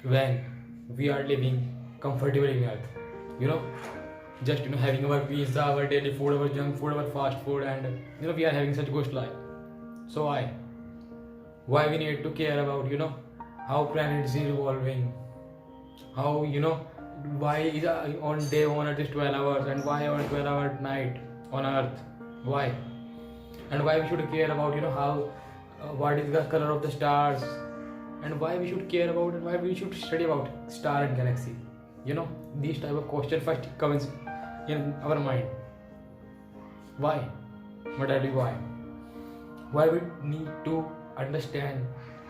when we are living comfortably in earth, you know, just having our pizza, our daily food, our junk food, our fast food, and we are having such good life. So why we need to care about how planets is evolving, how why is on day on earth is 12 hours, and why on 12 hour night on earth, why, and why we should care about how what is the color of the stars, and why we should care about and why we should study about star and galaxy. These type of question first comes in our mind. Why? What I do, why we need to understand,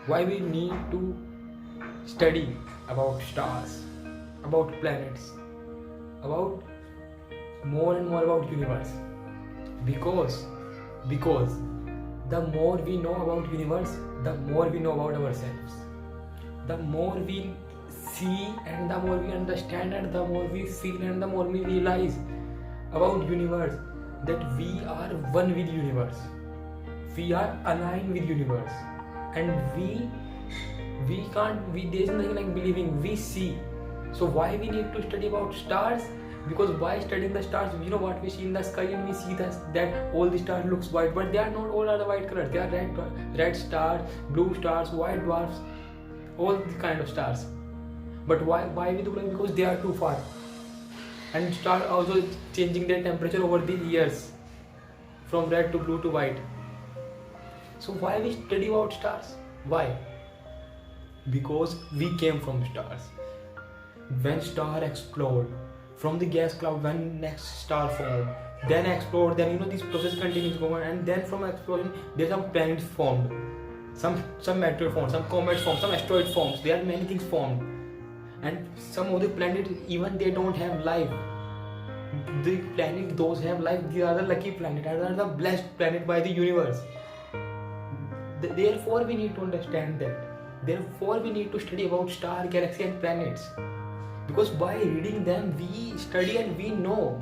why we need to study about stars, about planets, about more and more about universe, because the more we know about universe, the more we know about ourselves. The more we see and the more we understand and the more we feel and the more we realize about universe, that we are one with universe, we are aligned with universe, and we can't, there is nothing like believing, we see. So why we need to study about stars? Because by studying the stars, what we see in the sky, and we see that all the stars looks white, but they are not all are the white color. They are red stars, blue stars, white dwarfs, all the kind of stars. But why we do that? Because they are too far, and stars also changing their temperature over the years, from red to blue to white. So why we study about stars? Why? Because we came from stars. When star explode from the gas cloud, when next star form, then explode, then this process continues going, and then from explosion there's some planets formed, some meteor formed, some comets formed, some asteroid forms. There are many things formed, and some of the planets even they don't have life. The planet those have life, they are the lucky planet, they are the blessed planet by the universe. Therefore we need to understand that. Therefore we need to study about star, galaxy and planets. Because by reading them we study and we know.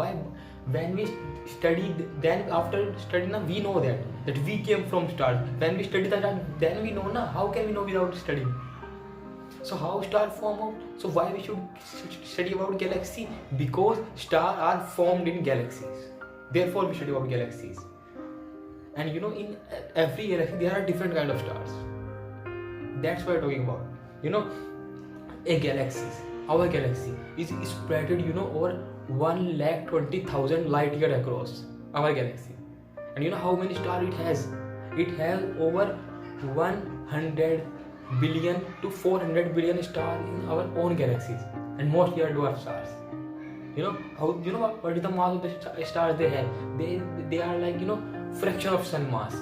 When we study, then after studying them we know that we came from stars. When we study that, then we know. How can we know without studying? So how star form out? So why we should study about galaxy? Because stars are formed in galaxies. Therefore we study about galaxies. And in every galaxy there are different kind of stars. That's what I'm talking about. A galaxy, our galaxy is spread over 120,000 light year across our galaxy. And how many stars it has? It has over 100 billion to 400 billion stars in our own galaxies, and mostly are dwarf stars. What is the mass of the stars they have? They are like fraction of sun mass.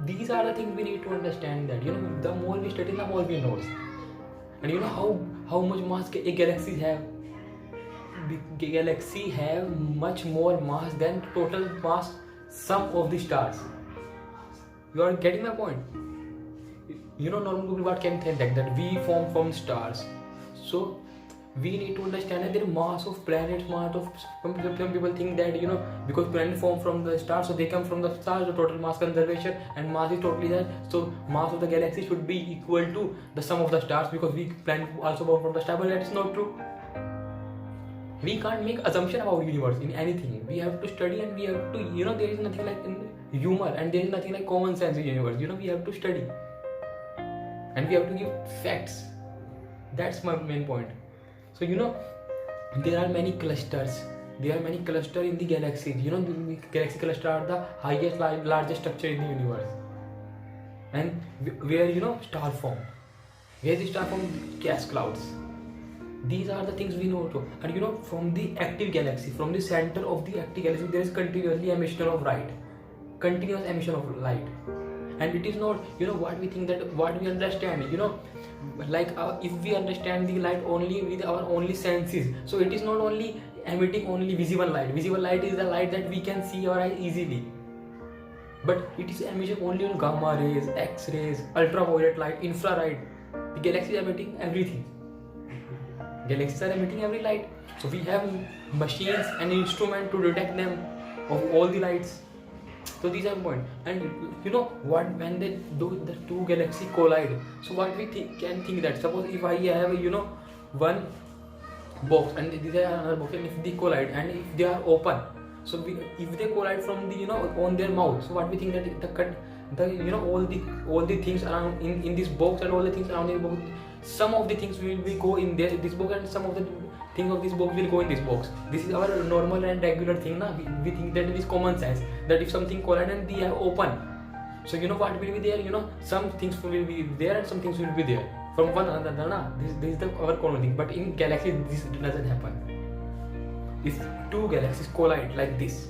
These are the things we need to understand, that the more we study, the more we know. And how much mass a galaxy have? The galaxy have much more mass than total mass sum of the stars. You are getting my point? Normal people what can think that we form from stars. So we need to understand that there is mass of planets, mass of some people think that because planets form from the stars, so they come from the stars, the total mass conservation and mass is totally there. So mass of the galaxy should be equal to the sum of the stars, because we planet also born from the star, but that's not true. We can't make assumption about universe in anything. We have to study, and we have to there is nothing like humor, and there is nothing like common sense in universe. We have to study, and we have to give facts. That's my main point. So there are many clusters. There are many clusters in the galaxy. The galaxy cluster are the highest, largest structure in the universe. And where star form. Where the star form? Gas clouds. These are the things we know too. And from the active galaxy, from the center of the active galaxy, there is continuously emission of light. Continuous emission of light. And it is not what we think, that what we understand, if we understand the light only with our only senses, so it is not only emitting only visible light. Visible light is the light that we can see our eye easily, but it is emission only on gamma rays, x-rays, ultraviolet light, infrared. The galaxy is emitting everything. Galaxies are emitting every light, so we have machines and instruments to detect them of all the lights. So these are point. And you know what, when they do the two galaxies collide, so what we can think that suppose if I have one box and these are another box, and if they collide and if they are open, so if they collide from the on their mouth, so what we think that the all the things around in this box and all the things around this box, some of the things will go in this box and some of the things of this box will go in this box. This is our normal and regular thing na. We think that it is common sense that if something collide and they are open, so what will be there, some things will be there and some things will be there from one another na. This is our common thing, but in galaxy this doesn't happen. If two galaxies collide like this,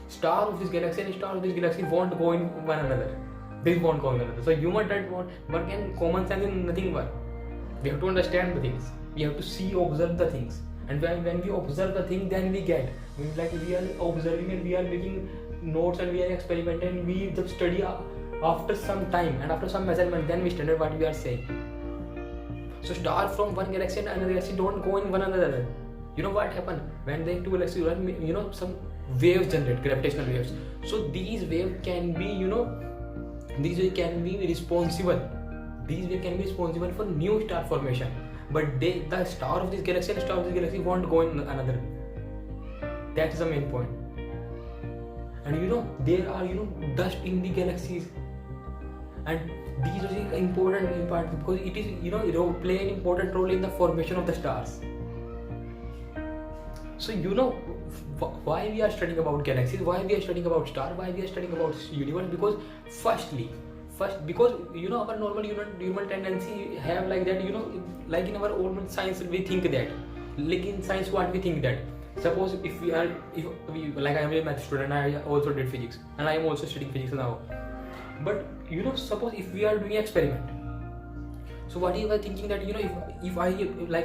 star of this galaxy and star of this galaxy won't go in one another. They won't go in one another. So human don't work and common sense is nothing work. We have to understand the things. We have to see, observe the things. And when we observe the thing, then we get. Like we are observing and we are making notes and we are experimenting and we just study after some time and after some measurement, then we study what we are saying. So star from one galaxy and another galaxy don't go in one another. You know what happened? When the two galaxies run, some waves generate, gravitational waves. So these waves can be, these waves can be responsible. These waves can be responsible for new star formation. But the star of this galaxy and star of this galaxy won't go in another. That's the main point. And there are dust in the galaxies, and these are important part because it is it play an important role in the formation of the stars. So why we are studying about galaxies, why we are studying about stars, why we are studying about universe? Because first because our normal human tendency have like that, like in our old science we think that, like in science what we think that, suppose if we like I am a math student, I also did physics and I am also studying physics now, but suppose if we are doing experiment, so what you are thinking that if I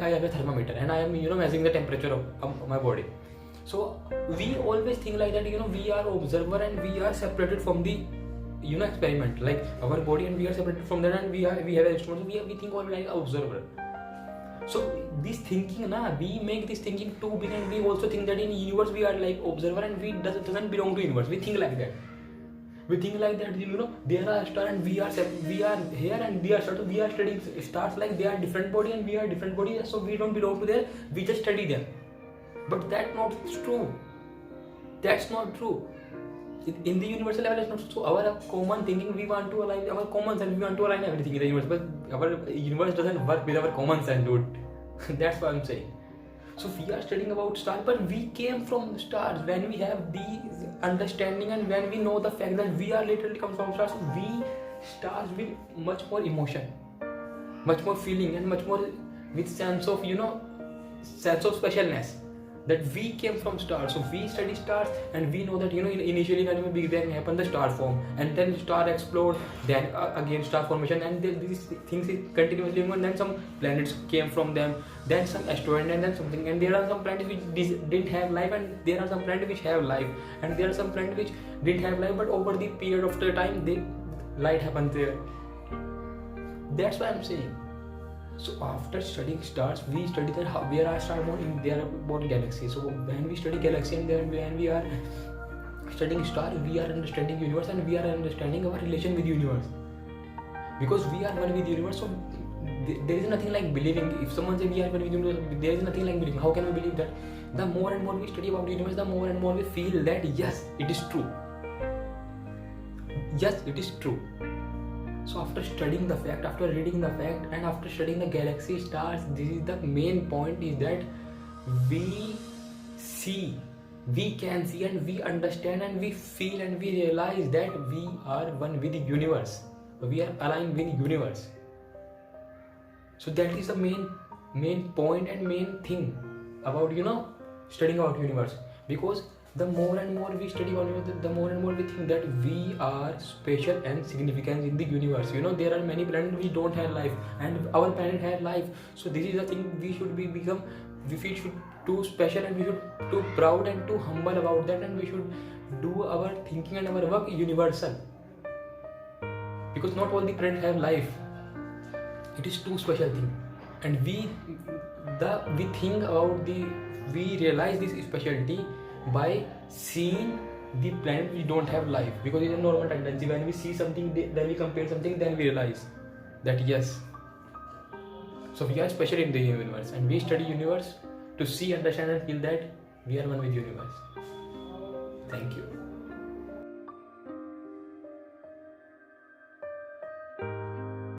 have a thermometer and I am measuring the temperature of my body, so we always think like that, we are observer and we are separated from the experiment, like our body, and we are separated from that, and we have an instrument, so we think only like observer. So this thinking we make this thinking too big, and we also think that in universe we are like observer and we doesn't belong to universe. We think like that. We think like that, there are stars and we are here and we are studying stars like they are different body and we are different body, so we don't belong to there, we just study them. But that's not true. That's not true. In the universal level, it's not true. Our common thinking, we want to align our common sense, we want to align everything in the universe, but our universe doesn't work with our common sense, dude. That's what I'm saying. So we are studying about stars, but we came from stars. When we have these understanding and when we know the fact that we are literally come from stars, we stars with much more emotion, much more feeling, and much more with sense of sense of specialness, that we came from stars. So we study stars and we know that initially when Big Bang happened, the star formed, and then star explode, then again star formation, and these things is continuously going on. Then some planets came from them, then some asteroid, and then something, and there are some planets which didn't have life, and there are some planets which have life, and there are some planets which didn't have life, but over the period of the time light happened there. That's what I'm saying. So after studying stars, we study that where are stars born in their born galaxies. So when we study galaxy and then when we are studying star, we are understanding universe and we are understanding our relation with universe. Because we are one with universe, so there is nothing like believing. If someone says we are one with universe, there is nothing like believing. How can we believe that? The more and more we study about universe, the more and more we feel that yes, it is true. Yes, it is true. So after studying the fact, after reading the fact, and after studying the galaxy, stars, this is the main point, is that we can see and we understand and we feel and we realize that we are one with the universe. We are aligned with the universe. So that is the main point and main thing about studying about universe. Because the more and more we study about universe, the more and more we think that we are special and significant in the universe. There are many planets which don't have life, and our planet has life. So this is the thing we should become. We should too special and we should too proud and too humble about that, and we should do our thinking and our work universal. Because not all the planets have life. It is too special thing, and we think about we realize this specialty by seeing the planet which don't have life, because it's a normal tendency. When we see something, then we compare something, then we realize that yes, so we are special in the universe, and we study universe to see, understand, and feel that we are one with universe. Thank you.